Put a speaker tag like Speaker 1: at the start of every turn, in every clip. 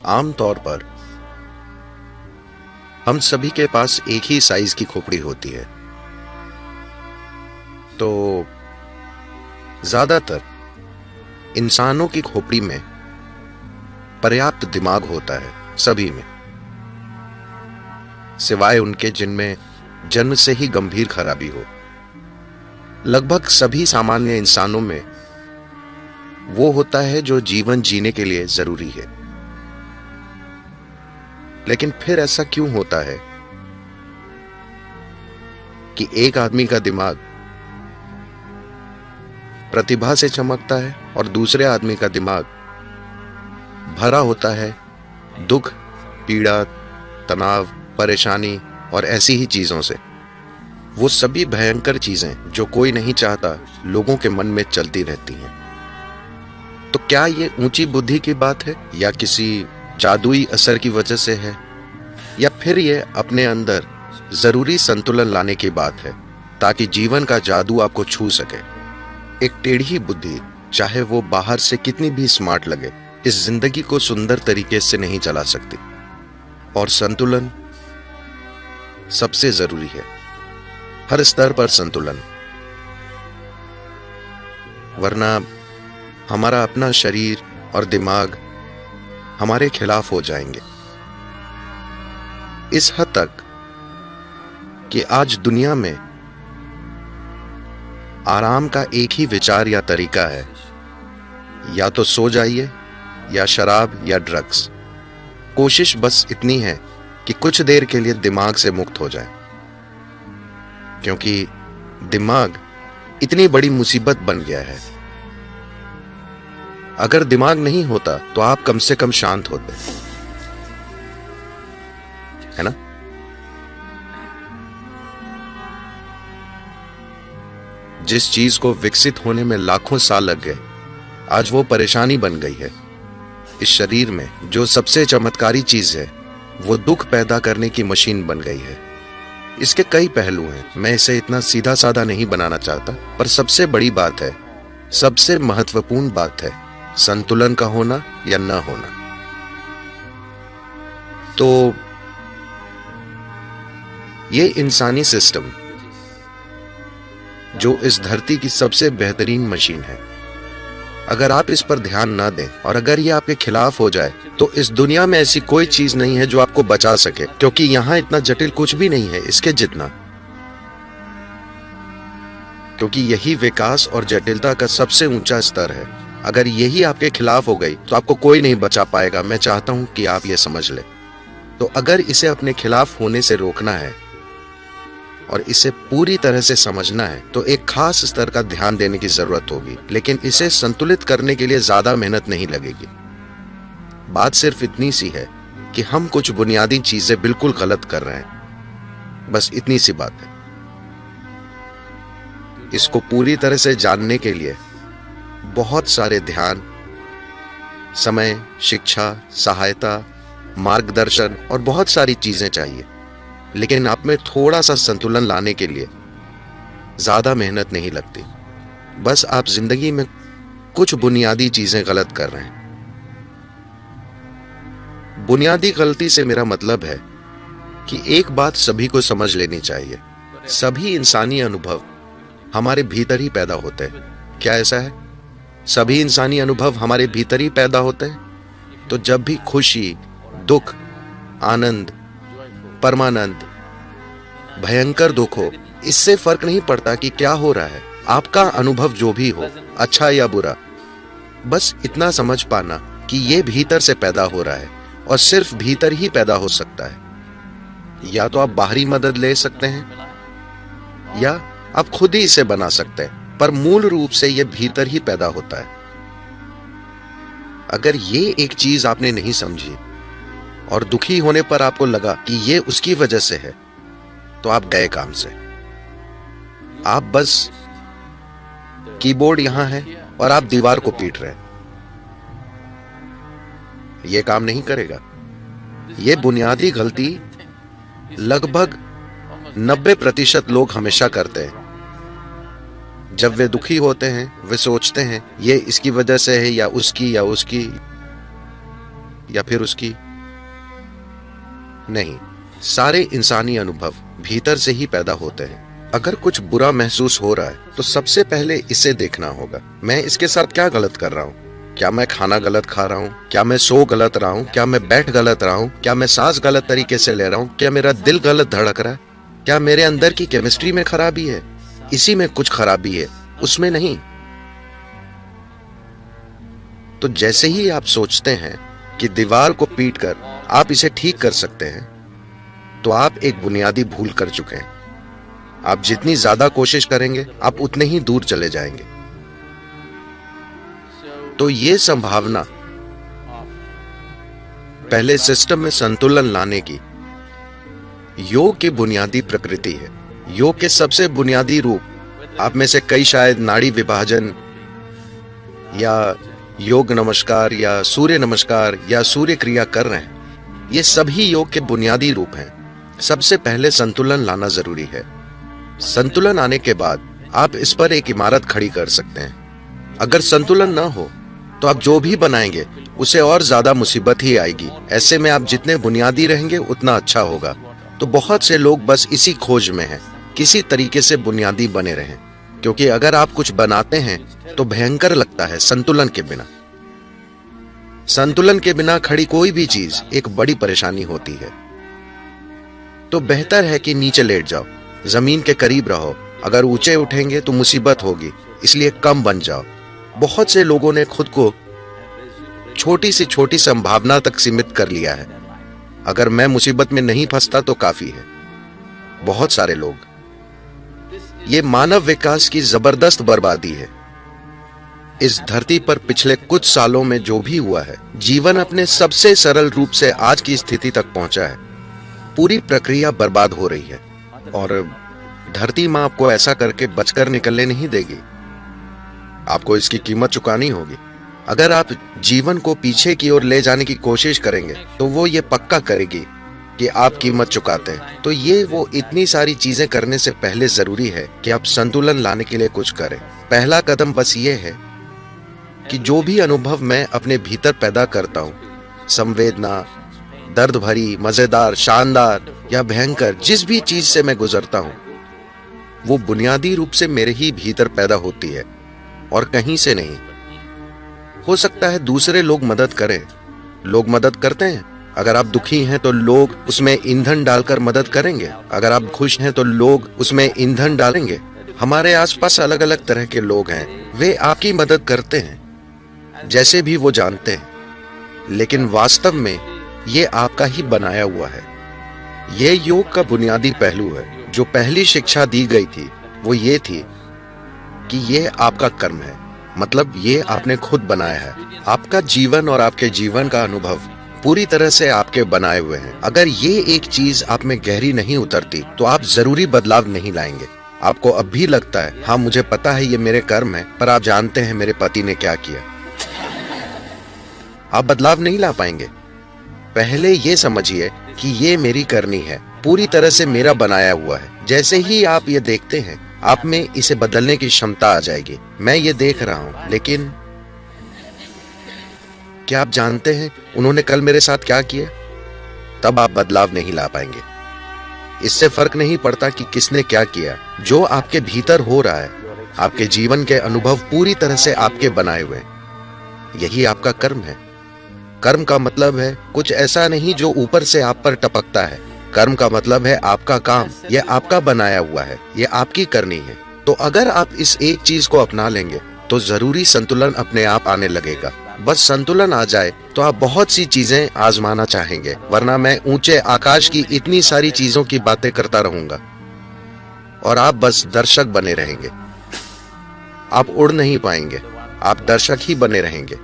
Speaker 1: आम तौर पर हम सभी के पास एक ही साइज की खोपड़ी होती है, तो ज्यादातर इंसानों की खोपड़ी में पर्याप्त दिमाग होता है, सभी में, सिवाय उनके जिनमें जन्म से ही गंभीर खराबी हो। लगभग सभी सामान्य इंसानों में वो होता है जो जीवन जीने के लिए जरूरी है। लेकिन फिर ऐसा क्यों होता है कि एक आदमी का दिमाग प्रतिभा से चमकता है और दूसरे आदमी का दिमाग भरा होता है दुख, पीड़ा, तनाव, परेशानी और ऐसी ही चीजों से। वो सभी भयंकर चीजें जो कोई नहीं चाहता लोगों के मन में चलती रहती हैं। तो क्या ये ऊंची बुद्धि की बात है, या किसी जादुई असर की वजह से है, या फिर ये अपने अंदर जरूरी संतुलन लाने की बात है ताकि जीवन का जादू आपको छू सके। एक टेढ़ी बुद्धि, चाहे वो बाहर से कितनी भी स्मार्ट लगे, इस जिंदगी को सुंदर तरीके से नहीं चला सकती। और संतुलन सबसे जरूरी है, हर स्तर पर संतुलन, वरना हमारा अपना शरीर और दिमाग हमारे खिलाफ हो जाएंगे। इस हद तक कि आज दुनिया में आराम का एक ही विचार या तरीका है, या तो सो जाइए, या शराब, या ड्रग्स। कोशिश बस इतनी है कि कुछ देर के लिए दिमाग से मुक्त हो जाए, क्योंकि दिमाग इतनी बड़ी मुसीबत बन गया है। अगर दिमाग नहीं होता तो आप कम से कम शांत होते, है ना? जिस चीज को विकसित होने में लाखों साल लग गए, आज वो परेशानी बन गई है। इस शरीर में जो सबसे चमत्कारी चीज है, वो दुख पैदा करने की मशीन बन गई है। इसके कई पहलू हैं, मैं इसे इतना सीधा साधा नहीं बनाना चाहता, पर सबसे बड़ी बात है, सबसे महत्वपूर्ण बात है संतुलन का होना या न होना। तो ये इंसानी सिस्टम जो इस धरती की सबसे बेहतरीन मशीन है, अगर आप इस पर ध्यान ना दें और अगर ये आपके खिलाफ हो जाए, तो इस दुनिया में ऐसी कोई चीज नहीं है जो आपको बचा सके, क्योंकि यहां इतना जटिल कुछ भी नहीं है इसके जितना। क्योंकि यही विकास और जटिलता का सबसे ऊंचा स्तर है। अगर यही आपके खिलाफ हो गई तो आपको कोई नहीं बचा पाएगा। मैं चाहता हूं कि आप ये समझ लें। तो अगर इसे अपने खिलाफ होने से रोकना है और इसे पूरी तरह से समझना है, तो एक खास स्तर का ध्यान देने की जरूरत होगी। लेकिन इसे संतुलित करने के लिए ज्यादा मेहनत नहीं लगेगी। बात सिर्फ इतनी सी है कि हम कुछ बुनियादी चीजें बिल्कुल गलत कर रहे हैं, बस इतनी सी बात है। इसको पूरी तरह से जानने के लिए बहुत सारे ध्यान, समय, शिक्षा, सहायता, मार्गदर्शन और बहुत सारी चीजें चाहिए। लेकिन आप में थोड़ा सा संतुलन लाने के लिए ज्यादा मेहनत नहीं लगती। बस आप जिंदगी में कुछ बुनियादी चीजें गलत कर रहे हैं। बुनियादी गलती से मेरा मतलब है कि एक बात सभी को समझ लेनी चाहिए, सभी इंसानी अनुभव हमारे भीतर ही पैदा होते हैं। क्या ऐसा है? सभी इंसानी अनुभव हमारे भीतर ही पैदा होते हैं। तो जब भी खुशी, दुख, आनंद, परमानंद, भयंकर दुख हो, इससे फर्क नहीं पड़ता कि क्या हो रहा है। आपका अनुभव जो भी हो, अच्छा या बुरा, बस इतना समझ पाना कि ये भीतर से पैदा हो रहा है और सिर्फ भीतर ही पैदा हो सकता है। या तो आप बाहरी मदद ले सकते हैं या आप खुद ही इसे बना सकते हैं, पर मूल रूप से ये भीतर ही पैदा होता है। अगर ये एक चीज आपने नहीं समझी और दुखी होने पर आपको लगा कि ये उसकी वजह से है, तो आप गए काम से। आप बस कीबोर्ड यहां है और आप दीवार को पीट रहे हैं। यह काम नहीं करेगा। यह बुनियादी गलती लगभग 90% लोग हमेशा करते हैं। जब वे दुखी होते हैं, वे सोचते हैं ये इसकी वजह से है या उसकी। या फिर उसकी? नहीं, सारे इंसानी अनुभव भीतर से ही पैदा होते हैं। अगर कुछ बुरा महसूस हो रहा है तो सबसे पहले इसे देखना होगा, मैं इसके साथ क्या गलत कर रहा हूँ? क्या मैं खाना गलत खा रहा हूँ? क्या मैं सो गलत रहा हूँ? क्या मैं बैठ गलत रहा हूँ? क्या मैं सांस गलत तरीके से ले रहा हूँ? क्या मेरा दिल गलत धड़क रहा है? क्या मेरे अंदर की केमिस्ट्री में खराबी है? इसी में कुछ खराबी है, उसमें नहीं। तो जैसे ही आप सोचते हैं कि दीवार को पीटकर आप इसे ठीक कर सकते हैं, तो आप एक बुनियादी भूल कर चुके हैं। आप जितनी ज्यादा कोशिश करेंगे, आप उतने ही दूर चले जाएंगे। तो ये संभावना पहले सिस्टम में संतुलन लाने की योग की बुनियादी प्रकृति है। योग के सबसे बुनियादी रूप आप में से कई शायद नाड़ी विभाजन या योग नमस्कार या सूर्य नमस्कार या सूर्य क्रिया कर रहे हैं। ये सभी योग के बुनियादी रूप हैं। सबसे पहले संतुलन लाना जरूरी है। संतुलन आने के बाद आप इस पर एक इमारत खड़ी कर सकते हैं। अगर संतुलन ना हो तो आप जो भी बनाएंगे उसे और ज्यादा मुसीबत ही आएगी। ऐसे में आप जितने बुनियादी रहेंगे उतना अच्छा होगा। तो बहुत से लोग बस इसी खोज में हैं, किसी तरीके से बुनियादी बने रहें, क्योंकि अगर आप कुछ बनाते हैं तो भयंकर लगता है संतुलन के बिना। संतुलन के बिना खड़ी कोई भी चीज एक बड़ी परेशानी होती है। तो बेहतर है कि नीचे लेट जाओ, जमीन के करीब रहो। अगर ऊंचे उठेंगे तो मुसीबत होगी, इसलिए कम बन जाओ। बहुत से लोगों ने खुद को छोटी से छोटी संभावना तक सीमित कर लिया है। अगर मैं मुसीबत में नहीं फंसता तो काफी है। बहुत सारे लोग, ये मानव विकास की जबरदस्त बर्बादी है। इस धरती पर पिछले कुछ सालों में जो भी हुआ है, जीवन अपने सबसे सरल रूप से आज की स्थिति तक पहुंचा है। पूरी प्रक्रिया बर्बाद हो रही है और धरती मां आपको ऐसा करके बचकर निकलने नहीं देगी। आपको इसकी कीमत चुकानी होगी। अगर आप जीवन को पीछे की ओर ले जाने की कोशिश करेंगे तो वो ये पक्का करेगी कि आप कीमत चुकाते हैं। तो ये वो इतनी सारी चीजें करने से पहले जरूरी है कि आप संतुलन लाने के लिए कुछ करें। पहला कदम बस ये है कि जो भी अनुभव मैं अपने भीतर पैदा करता हूं, संवेदना, दर्द भरी, मजेदार, शानदार या भयंकर, जिस भी चीज से मैं गुजरता हूं, वो बुनियादी रूप से मेरे ही भीतर पैदा होती है और कहीं से नहीं। हो सकता है दूसरे लोग मदद करें, लोग मदद करते हैं। अगर आप दुखी हैं तो लोग उसमें ईंधन डालकर मदद करेंगे। अगर आप खुश हैं तो लोग उसमें ईंधन डालेंगे। हमारे आसपास अलग अलग तरह के लोग हैं, वे आपकी मदद करते हैं जैसे भी वो जानते हैं, लेकिन वास्तव में ये आपका ही बनाया हुआ है। ये योग का बुनियादी पहलू है। जो पहली शिक्षा दी गई थी वो ये थी कि ये आपका कर्म है, मतलब ये आपने खुद बनाया है। आपका जीवन और आपके जीवन का अनुभव पूरी तरह से आपके बनाए हुए हैं। अगर ये एक चीज आप में गहरी नहीं उतरती तो आप जरूरी बदलाव नहीं लाएंगे। आपको अब भी लगता है, हाँ मुझे पता है ये मेरे कर्म है, पर आप जानते हैं मेरे पति ने क्या किया। आप बदलाव नहीं ला पाएंगे। पहले ये समझिए कि ये मेरी करनी है, पूरी तरह से मेरा बनाया हुआ है। जैसे ही आप ये देखते हैं, आप में इसे बदलने की क्षमता आ जाएगी। मैं ये देख रहा हूं, लेकिन क्या आप जानते हैं उन्होंने कल मेरे साथ क्या किया? तब आप बदलाव नहीं ला पाएंगे। इससे फर्क नहीं पड़ता कि किसने क्या किया। जो आपके भीतर हो रहा है, आपके जीवन के अनुभव पूरी तरह से आपके बनाए हुए हैं। यही आपका कर्म है। कर्म का मतलब है कुछ ऐसा नहीं जो ऊपर से आप पर टपकता है। कर्म का मतलब है आपका काम, यह आपका बनाया हुआ है, यह आपकी करनी है। तो अगर आप इस एक चीज को अपना लेंगे तो जरूरी संतुलन अपने आप आने लगेगा। बस संतुलन आ जाए तो आप बहुत सी चीजें आजमाना चाहेंगे, वरना मैं ऊंचे आकाश की इतनी सारी चीजों की बातें करता रहूंगा और आप बस दर्शक बने रहेंगे। आप उड़ नहीं पाएंगे, आप दर्शक ही बने रहेंगे,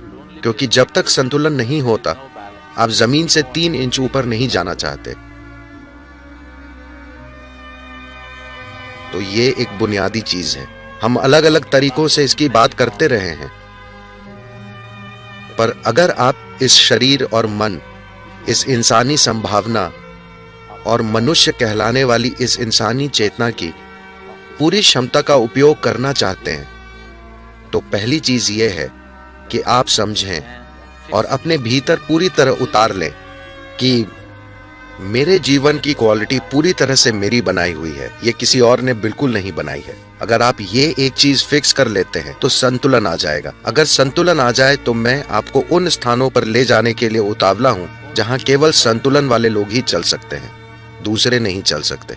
Speaker 1: क्योंकि जब तक संतुलन नहीं होता आप जमीन से 3 इंच ऊपर नहीं जाना चाहते। तो ये एक बुनियादी चीज है। हम अलग अलग तरीकों से इसकी बात करते रहे हैं, पर अगर आप इस शरीर और मन, इस इंसानी संभावना और मनुष्य कहलाने वाली इस इंसानी चेतना की पूरी क्षमता का उपयोग करना चाहते हैं, तो पहली चीज यह है कि आप समझें और अपने भीतर पूरी तरह उतार लें कि मेरे जीवन की क्वालिटी पूरी तरह से मेरी बनाई हुई है, ये किसी और ने बिल्कुल नहीं बनाई है। अगर आप ये एक चीज फिक्स कर लेते हैं तो संतुलन आ जाएगा। अगर संतुलन आ जाए तो मैं आपको उन स्थानों पर ले जाने के लिए उतावला हूं जहां केवल संतुलन वाले लोग ही चल सकते हैं, दूसरे नहीं चल सकते।